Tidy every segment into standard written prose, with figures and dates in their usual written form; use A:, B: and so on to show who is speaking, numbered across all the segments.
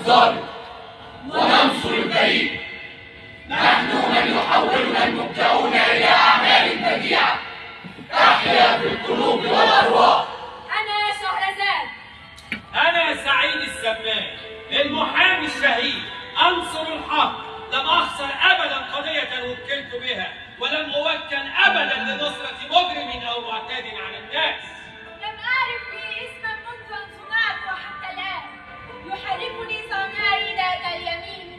A: الظالم وننصر البريء. نحن من يحولنا المبدعون إلى أعمال بديعة تحيا في القلوب والأرواح.
B: أنا شهرزاد.
C: أنا سعيد السمان المحامي الشهيد أنصر الحق. لم أخسر أبدا قضية وكلت بها، ولم أوكل أبدا لنصرة مجرم أو معتاد على الناس.
B: لم أعرف به اسما منذ أن صنعت وحتى الآن يحركني صناعي ذات اليمين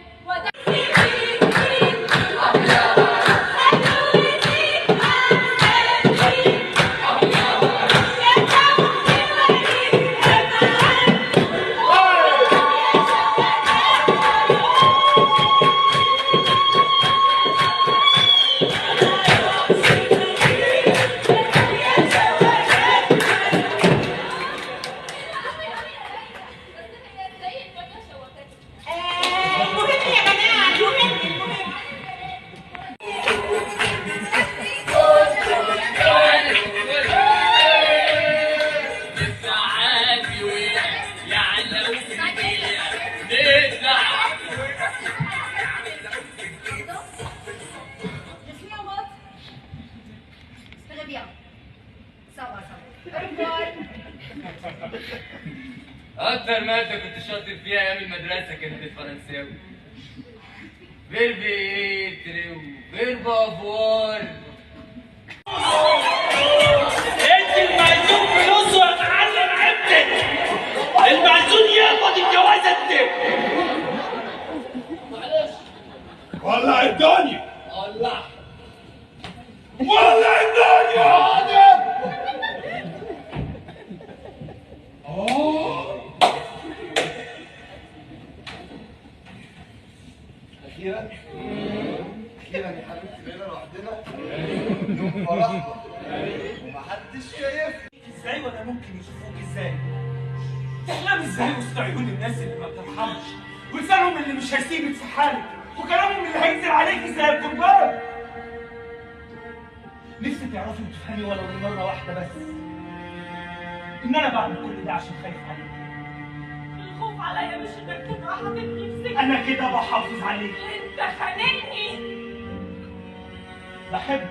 D: أكتر مادة كنت شاطر فيها أيام المدرسة كانت الفرنساوي. فيربي فيربافوار.
C: أنت المعزوم فلوسه يا معلم عبدك. المعزوم ياخد الجوازة التب.
A: معلش
E: ولع الدنيا.
A: ولع
E: ولع الدنيا.
A: أخيرا يا حبيبتي بقينا لوحدنا. يوم فرحنا ومحدش شايف.
E: ازاي ولا ممكن يشوفوك ازاي؟ تحلم ازاي وسط عيون الناس اللي ما بترحمش، ولسانهم اللي مش هيسيبك في حالك، وكلامهم اللي هينزل عليك زي القنبله. نفسي تعرفي وتفهمي ولو لمره واحده بس ان انا بعمل كل ده عشان خايف عليك.
B: الخوف عليا مش انك تبقى حاططني في سجن.
E: انا كده بحافظ عليك.
B: انت خانقني.
E: بحبك.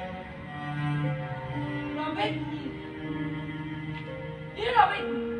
B: رابطني. ليه رابطني؟